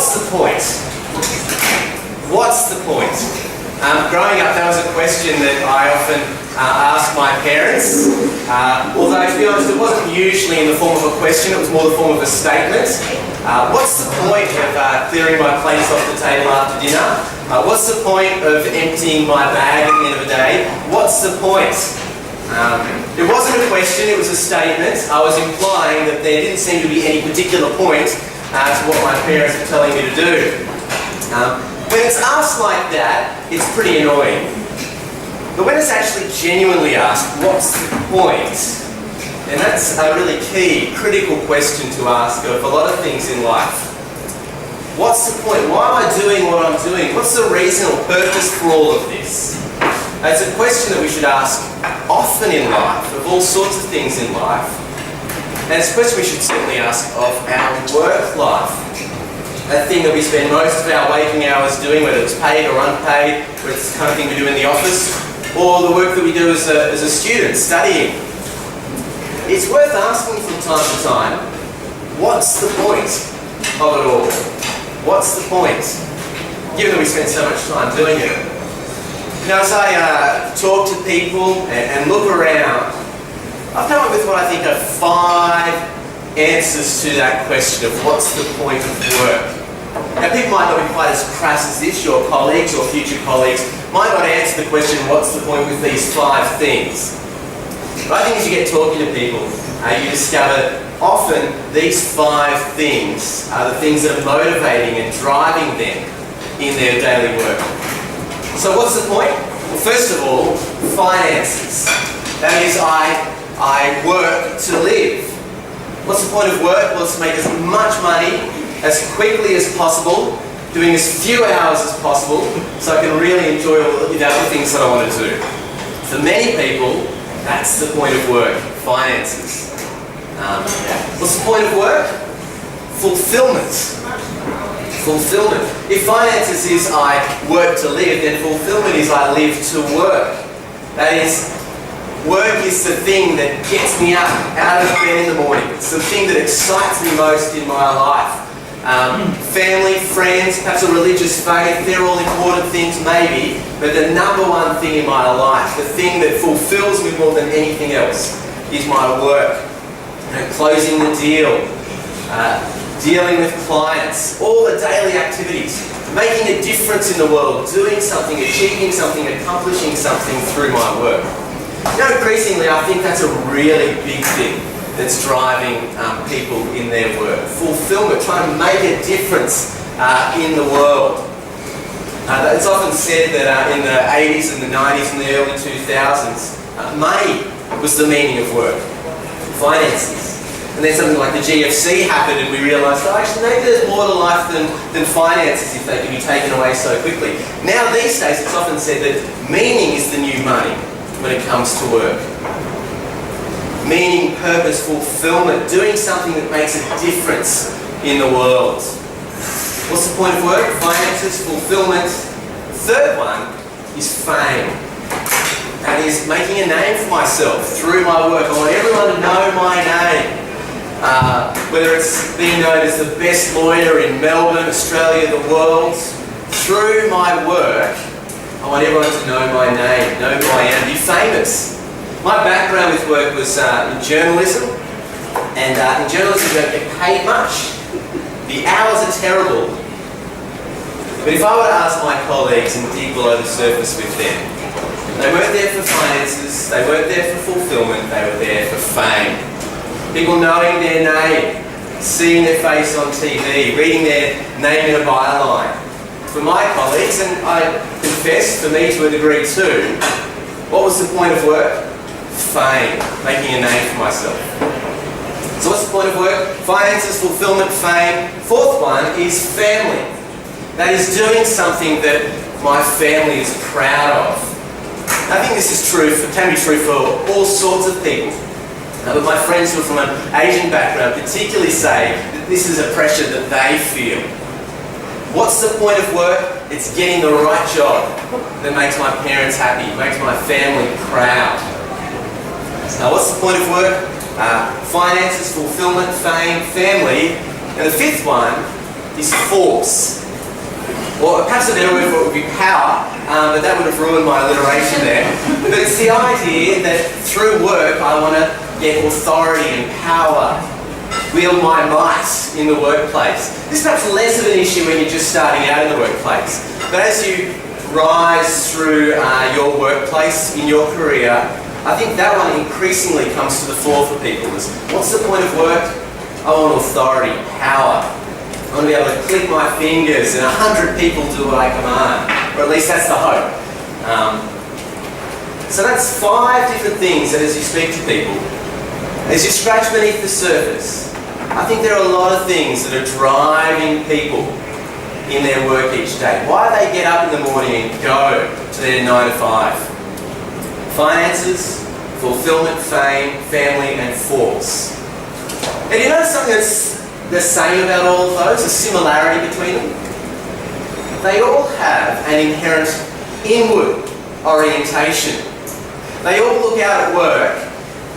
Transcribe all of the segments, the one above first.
What's the point? What's the point? Growing up, that was a question that I often asked my parents. Although, to be honest, it wasn't usually in the form of a question, it was more the form of a statement. What's the point of clearing my plates off the table after dinner? What's the point of emptying my bag at the end of the day? What's the point? It wasn't a question, it was a statement. I was implying that there didn't seem to be any particular point to what my parents were telling me to do. When it's asked like that, it's pretty annoying. But when it's actually genuinely asked, what's the point? And that's a really key, critical question to ask of a lot of things in life. What's the point? Why am I doing what I'm doing? What's the reason or purpose for all of this? It's a question that we should ask often in life, of all sorts of things in life. And it's a question we should certainly ask of our work life. That thing that we spend most of our waking hours doing, whether it's paid or unpaid, whether it's the kind of thing we do in the office, or the work that we do as a student, studying. It's worth asking from time to time, what's the point of it all? What's the point? Given that we spend so much time doing it. Now, as I talk to people and look around, I've come up with what I think are 5 answers to that question of what's the point of work. Now, people might not be quite as crass as this, your colleagues or future colleagues might not answer the question, what's the point with these 5 things? But I think as you get talking to people, you discover often these 5 things are the things that are motivating and driving them in their daily work. So what's the point? Well, first of all, finances. That is, I work to live. What's the point of work? Well, it's to make as much money as quickly as possible, doing as few hours as possible, so I can really enjoy all the other things that I want to do. For many people, that's the point of work, finances. What's the point of work? Fulfillment. Fulfillment. If finances is I work to live, then fulfillment is I live to work. That is, work is the thing that gets me up out of bed in the morning. It's the thing that excites me most in my life. Family, friends, perhaps a religious faith, they're all important things maybe, but the number one thing in my life, the thing that fulfills me more than anything else, is my work. Closing the deal, dealing with clients, all the daily activities, making a difference in the world, doing something, achieving something, accomplishing something through my work. You know, increasingly I think that's a really big thing that's driving people in their work. Fulfillment, trying to make a difference in the world. It's often said that in the 80s and the 90s and the early 2000s, money was the meaning of work, finances. And then something like the GFC happened and we realised, oh, actually maybe there's more to life than finances if they can be taken away so quickly. Now these days it's often said that meaning is the new money when it comes to work. Meaning, purpose, fulfillment, doing something that makes a difference in the world. What's the point of work? Finances, fulfillment. The third one is fame. That is making a name for myself through my work. I want everyone to know my name. Whether it's being known as the best lawyer in Melbourne, Australia, the world. Through my work, I want everyone to know my name, know who I am, be famous. My background with work was in journalism, and in journalism you don't get paid much. The hours are terrible. But if I were to ask my colleagues and dig below the surface with them, they weren't there for finances, they weren't there for fulfillment, they were there for fame. People knowing their name, seeing their face on TV, reading their name in a byline. For my colleagues, and I confess for me to a degree too, what was the point of work? Fame, making a name for myself. So what's the point of work? Finances, fulfillment, fame. Fourth one is family. That is doing something that my family is proud of. I think this is true, can be true for all sorts of people. But my friends who are from an Asian background particularly say that this is a pressure that they feel. What's the point of work? It's getting the right job that makes my parents happy, makes my family proud. Now, what's the point of work? Finances, fulfillment, fame, family. And the fifth one is force. Or perhaps a better word for it would be power, but that would have ruined my alliteration there. But it's the idea that through work I want to get authority and power, wield my might in the workplace. This is perhaps less of an issue when you're just starting out in the workplace. But as you rise through your workplace, in your career, I think that one increasingly comes to the fore for people. What's the point of work? I want authority, power. I want to be able to click my fingers and 100 people do what I command. Or at least that's the hope. So that's 5 different things that as you speak to people, as you scratch beneath the surface, I think there are a lot of things that are driving people in their work each day. Why they get up in the morning and go to their 9 to 5. Finances, fulfillment, fame, family and force. And you know something that's the same about all of those, a similarity between them? They all have an inherent inward orientation. They all look out at work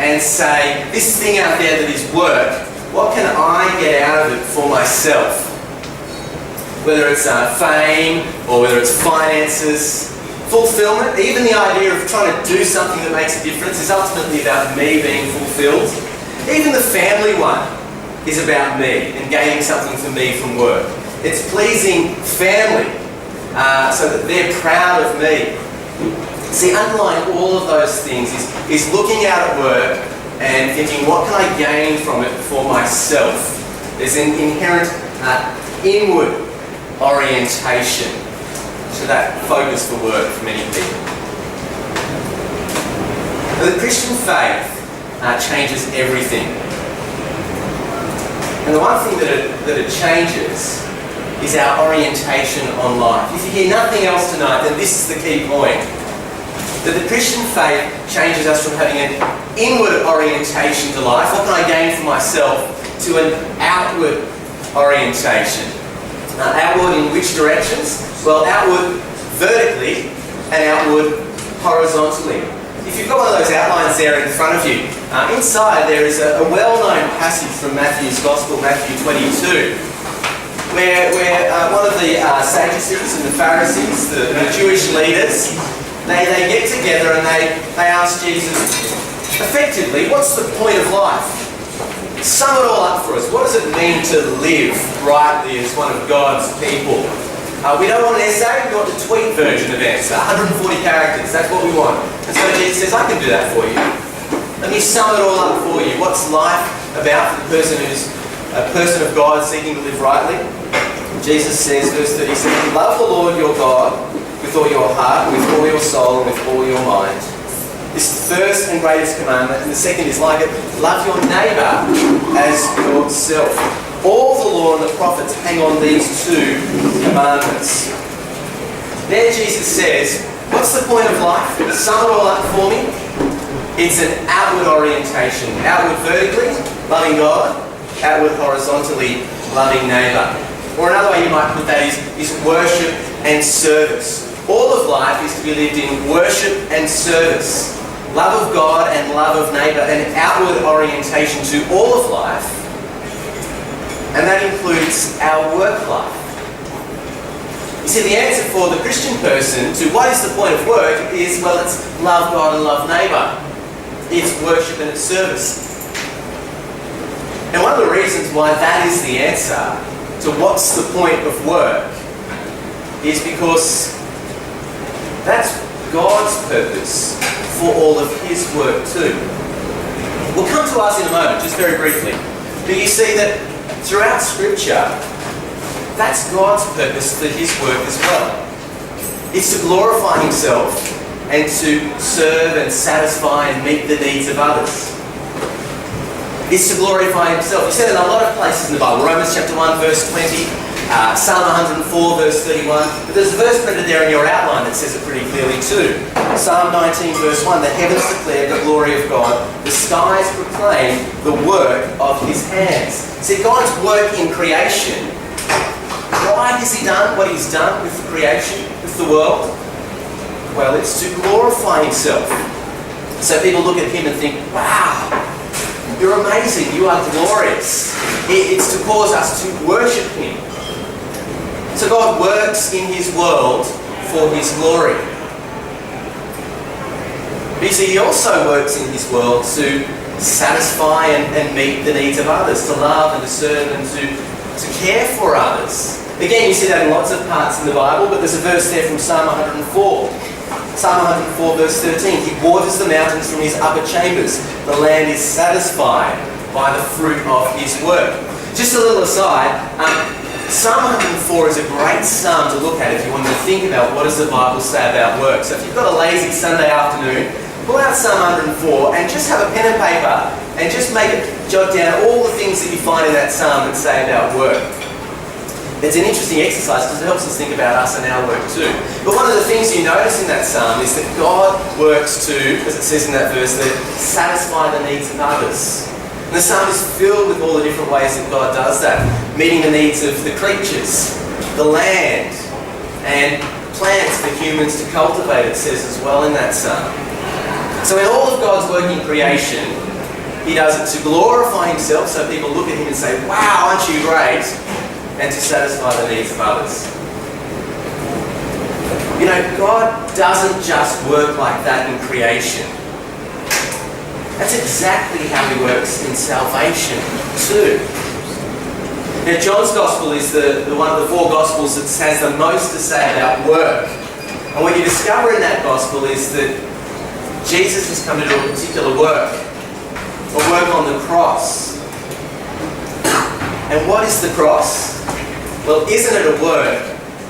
and say, this thing out there that is work, what can I get out of it for myself? Whether it's fame or whether it's finances, fulfillment, even the idea of trying to do something that makes a difference is ultimately about me being fulfilled. Even the family one is about me and gaining something for me from work. It's pleasing family so that they're proud of me. See, underlying all of those things is looking out at work and thinking, what can I gain from it for myself? There's an inherent inward orientation to that focus for work for many people. But the Christian faith changes everything. And the one thing that it changes is our orientation on life. If you hear nothing else tonight, then this is the key point. That the Christian faith changes us from having an inward orientation to life, what can I gain for myself, to an outward orientation. Outward in which directions? Well, outward vertically and outward horizontally. If you've got one of those outlines there in front of you, inside there is a well-known passage from Matthew's Gospel, Matthew 22, where one of the Sadducees and the Pharisees, the Jewish leaders, they get together and they ask Jesus, effectively, what's the point of life? Sum it all up for us. What does it mean to live rightly as one of God's people? We don't want an essay, we want the tweet version of answer, 140 characters, that's what we want. And so Jesus says, I can do that for you. Let me sum it all up for you. What's life about for the person who's a person of God seeking to live rightly? Jesus says, verse 37, love the Lord your God with all your heart, with all your soul, and with all your mind. This is the first and greatest commandment, and the second is like it, love your neighbour as yourself. All the law and the prophets hang on these 2 commandments. There Jesus says, what's the point of life? Sum it all up for me. It's an outward orientation. Outward vertically, loving God. Outward horizontally, loving neighbour. Or another way you might put that is worship and service. All of life is to be lived in worship and service. Love of God and love of neighbour. An outward orientation to all of life. And that includes our work life. You see, the answer for the Christian person to what is the point of work is, well, it's love God and love neighbour. It's worship and it's service. And one of the reasons why that is the answer to what's the point of work is because that's God's purpose for all of His work too. We'll come to us in a moment, just very briefly. But you see that throughout Scripture, that's God's purpose for His work as well. It's to glorify Himself and to serve and satisfy and meet the needs of others. It's to glorify Himself. You see it in a lot of places in the Bible. Romans chapter 1 verse 20, Psalm 104 verse 31. But there's a verse printed there in your outline that says it pretty clearly too. Psalm 19 verse 1, the heavens declare the glory of God. The skies proclaim the work of His hands. See, God's work in creation, why has He done what He's done with the creation, with the world? Well, it's to glorify Himself. So people look at Him and think, wow, you're amazing, you are glorious. It's to cause us to worship Him. So God works in his world for his glory. But you see, he also works in his world to satisfy and meet the needs of others, to love and to serve and to care for others. Again, you see that in lots of parts in the Bible, but there's a verse there from Psalm 104. Psalm 104 verse 13, he waters the mountains from his upper chambers. The land is satisfied by the fruit of his work. Just a little aside, Psalm 104 is a great psalm to look at if you want to think about what does the Bible say about work. So if you've got a lazy Sunday afternoon, pull out Psalm 104 and just have a pen and paper and just jot down all the things that you find in that psalm that say about work. It's an interesting exercise because it helps us think about us and our work too. But one of the things you notice in that psalm is that God works to, as it says in that verse, that satisfy the needs of others. And the psalm is filled with all the different ways that God does that, meeting the needs of the creatures, the land, and plants for humans to cultivate, it says as well in that psalm. So in all of God's work in creation, he does it to glorify himself so people look at him and say, wow, aren't you great? And to satisfy the needs of others. You know, God doesn't just work like that in creation. That's exactly how he works in salvation too. Now, John's Gospel is the one of the four Gospels that has the most to say about work. And what you discover in that Gospel is that Jesus has come to do a particular work, a work on the cross. And what is the cross? Well, isn't it a work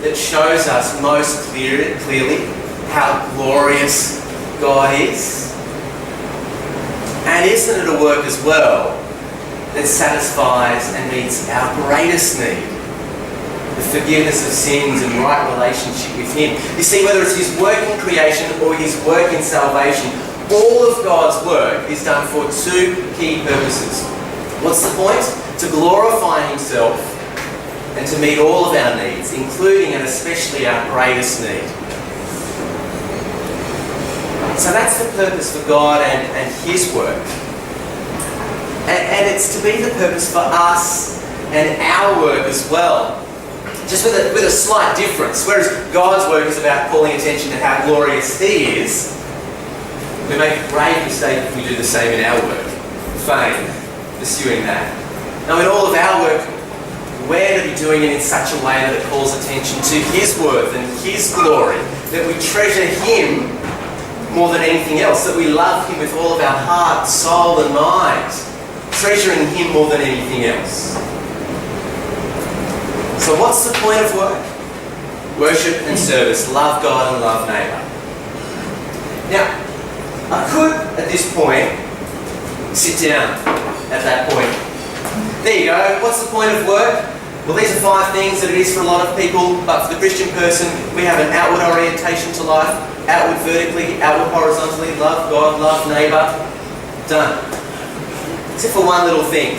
that shows us most clearly how glorious God is? And isn't it a work as well that satisfies and meets our greatest need, the forgiveness of sins and right relationship with him? You see, whether it's his work in creation or his work in salvation, all of God's work is done for two key purposes. What's the point? To glorify himself and to meet all of our needs, including and especially our greatest need. So that's the purpose for God and his work. And it's to be the purpose for us and our work as well. Just with a slight difference. Whereas God's work is about calling attention to how glorious he is, we make a grave mistake if we do the same in our work. Fame, pursuing that. Now in all of our work, we're to be doing it in such a way that it calls attention to his worth and his glory, that we treasure him more than anything else, that we love him with all of our heart, soul and mind, treasuring him more than anything else. So what's the point of work? Worship and service, love God and love neighbour. Now, I could, at this point, sit down at that point. There you go. What's the point of work? Well, these are 5 things that it is for a lot of people, but for the Christian person, we have an outward orientation to life, outward vertically, outward horizontally, love God, love neighbour. Done. Except for one little thing.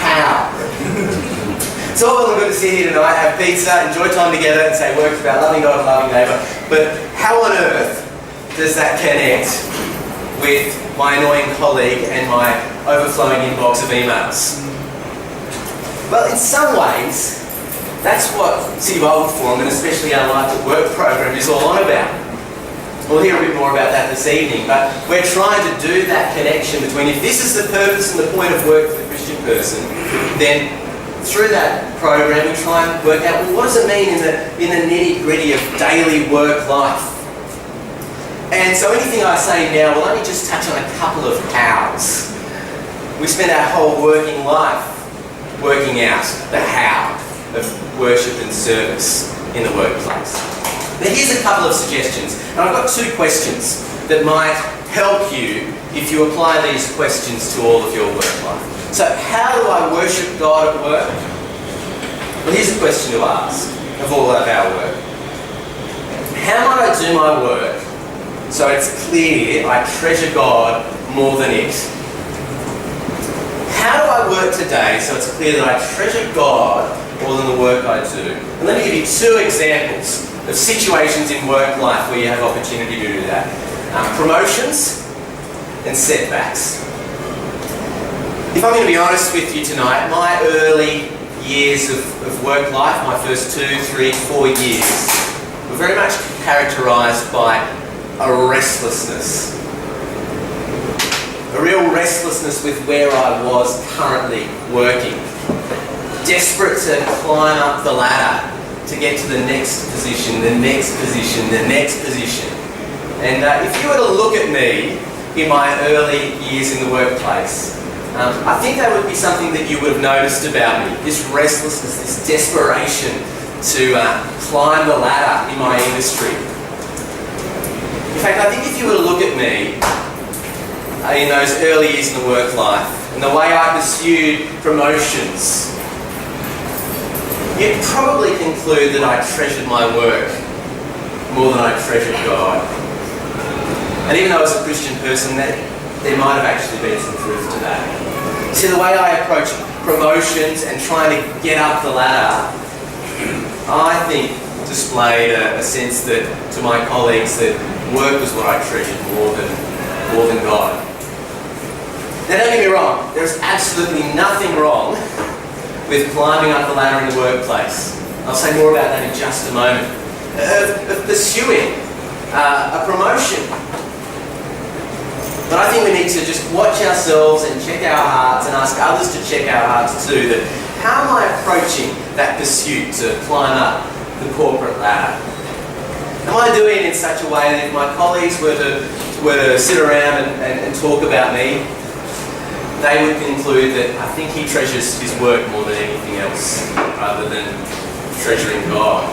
How? It's all well and good to sit here tonight, have pizza, enjoy time together and say work's about loving God and loving neighbour, but how on earth does that connect with my annoying colleague and my overflowing inbox of emails? Well, in some ways, that's what City Bible Forum and especially our Life at Work program is all on about. We'll hear a bit more about that this evening, but we're trying to do that connection between if this is the purpose and the point of work for the Christian person, then through that program we try and work out, well, what does it mean in the nitty-gritty of daily work life? And so anything I say now will only just touch on a couple of hows. We spend our whole working life working out the how of worship and service in the workplace. Now here's a couple of suggestions, and I've got 2 questions that might help you if you apply these questions to all of your work life. So how do I worship God at work? Well, here's a question to ask of all of our work. How might I do my work so it's clear I treasure God more than it? How do I work today so it's clear that I treasure God more than the work I do? And let me give you 2 examples of situations in work life where you have opportunity to do that. Promotions and setbacks. If I'm going to be honest with you tonight, my early years of work life, my first 2, 3, 4 years, were very much characterised by a restlessness. A real restlessness with where I was currently working. Desperate to climb up the ladder to get to the next position, the next position, the next position. And if you were to look at me in my early years in the workplace, I think that would be something that you would have noticed about me. This restlessness, this desperation to climb the ladder in my industry. In fact, I think if you were to look at me in those early years in the work life and the way I pursued promotions, you'd probably conclude that I treasured my work more than I treasured God. And even though I was a Christian person, there might have actually been some truth to that. See, the way I approach promotions and trying to get up the ladder, I think displayed a sense that, to my colleagues, that work was what I treasured more than God. Now don't get me wrong, there's absolutely nothing wrong with climbing up the ladder in the workplace. I'll say more about that in just a moment. Of pursuing a promotion. But I think we need to just watch ourselves and check our hearts and ask others to check our hearts too. That how am I approaching that pursuit to climb up the corporate ladder? Am I doing it in such a way that if my colleagues were to sit around and talk about me, they would conclude that I think he treasures his work more than anything else, rather than treasuring God?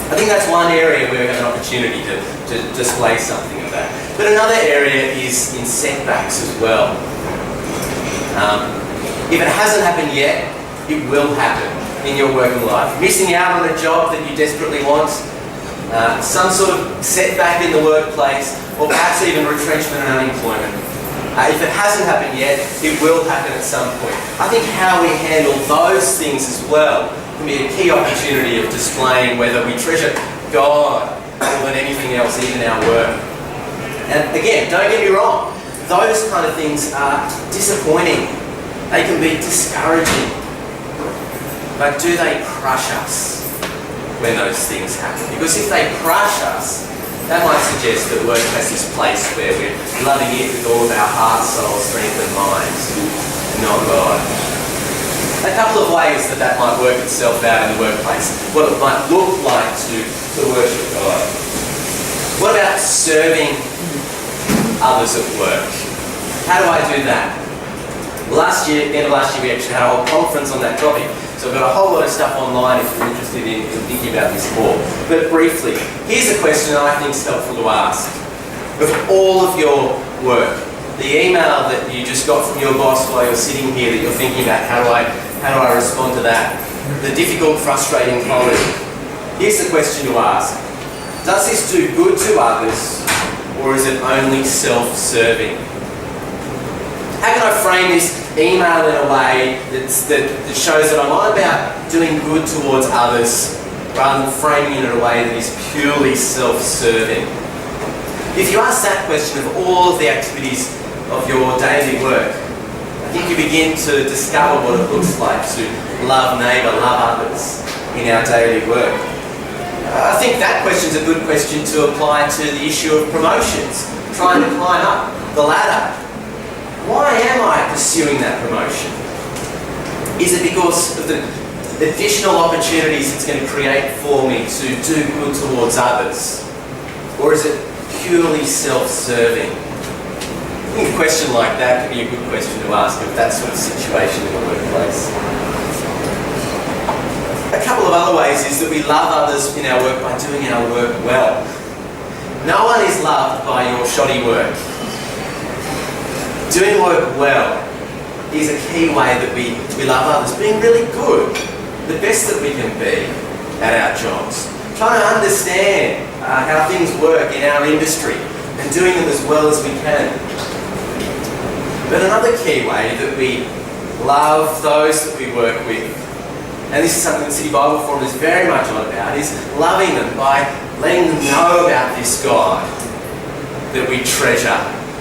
I think that's one area where we have an opportunity to display something of that. But another area is in setbacks as well. If it hasn't happened yet, it will happen in your working life. Missing out on a job that you desperately want, some sort of setback in the workplace, or perhaps even retrenchment and unemployment. If it hasn't happened yet, it will happen at some point. I think how we handle those things as well can be a key opportunity of displaying whether we treasure God more than anything else, even our work. And again, don't get me wrong, those kind of things are disappointing. They can be discouraging. But do they crush us when those things happen? Because if they crush us, that might suggest that work has this place where we're loving it with all of our heart, soul, strength and mind, not God. A couple of ways that might work itself out in the workplace. What it might look like to worship God. What about serving others at work? How do I do that? End of last year, we actually had a whole conference on that topic. So I've got a whole lot of stuff online if you're interested in thinking about this more. But briefly, here's a question that I think is helpful to ask. Of all of your work, the email that you just got from your boss while you're sitting here that you're thinking about, how do I respond to that? The difficult, frustrating colleague. Here's the question to ask. Does this do good to others, or is it only self-serving? How can I frame this email in a way that shows that I'm on about doing good towards others, rather than framing it in a way that is purely self-serving? If you ask that question of all of the activities of your daily work, I think you begin to discover what it looks like to love neighbour, love others in our daily work. I think that question is a good question to apply to the issue of promotions, trying to climb up the ladder. Why am I pursuing that promotion? Is it because of the additional opportunities it's going to create for me to do good towards others? Or is it purely self-serving? I think a question like that could be a good question to ask of that sort of situation in the workplace. A couple of other ways is that we love others in our work by doing our work well. No one is loved by your shoddy work. Doing work well is a key way that we love others. Being really good, the best that we can be at our jobs. Trying to understand how things work in our industry and doing them as well as we can. But another key way that we love those that we work with, and this is something the City Bible Forum is very much on about, is loving them by letting them know about this God that we treasure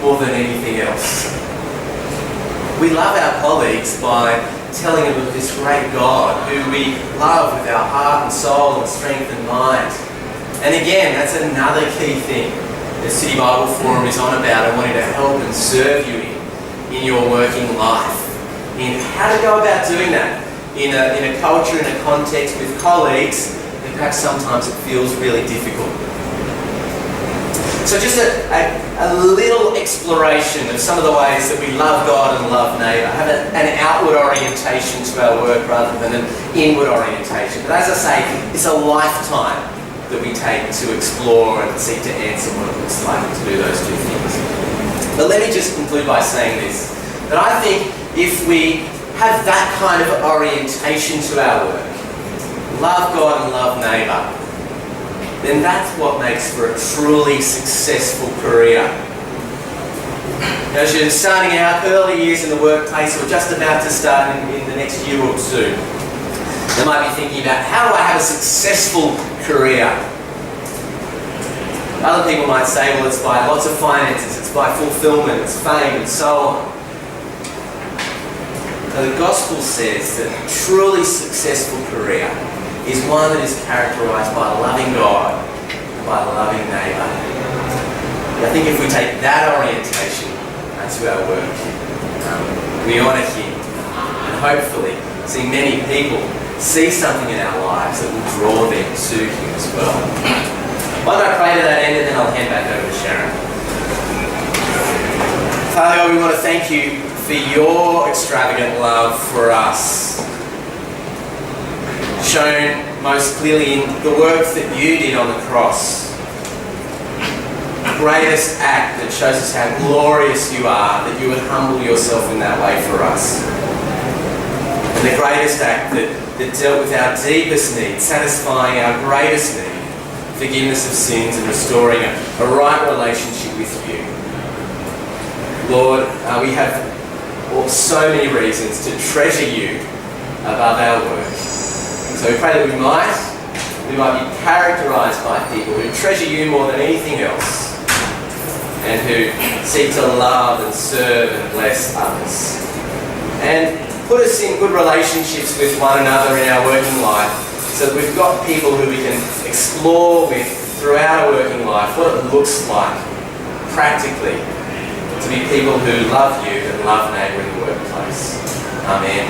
more than anything else. We love our colleagues by telling them of this great God who we love with our heart and soul and strength and mind. And again, that's another key thing that City Bible Forum is on about and wanting to help and serve you in your working life. In how to go about doing that in a culture, in a context with colleagues that perhaps sometimes it feels really difficult. So just a little exploration of some of the ways that we love God and love neighbour. Have an outward orientation to our work rather than an inward orientation. But as I say, it's a lifetime that we take to explore and seek to answer what it looks like to do those two things. But let me just conclude by saying this, that I think if we have that kind of orientation to our work, love God and love neighbour, then that's what makes for a truly successful career. As you're starting out, early years in the workplace, or just about to start in the next year or two, you might be thinking about, how do I have a successful career? Other people might say, well, it's by lots of finances, it's by fulfillment, it's fame, and so on. Now, the gospel says that a truly successful career is one that is characterised by loving God and by loving neighbour. I think if we take that orientation to our work, we honour Him, and hopefully see many people see something in our lives that will draw them to Him as well. Why don't I pray to that end, and then I'll hand back over to Sharon. Father God, we want to thank You for Your extravagant love for us, shown most clearly in the work that You did on the cross. The greatest act that shows us how glorious You are, that You would humble Yourself in that way for us. And the greatest act that dealt with our deepest need, satisfying our greatest need, forgiveness of sins and restoring a right relationship with You. Lord, we have so many reasons to treasure You above our work. So we pray that we might be characterised by people who treasure You more than anything else, and who seek to love and serve and bless others. And put us in good relationships with one another in our working life, so that we've got people who we can explore with throughout our working life what it looks like practically to be people who love You and love neighbour in the workplace. Amen.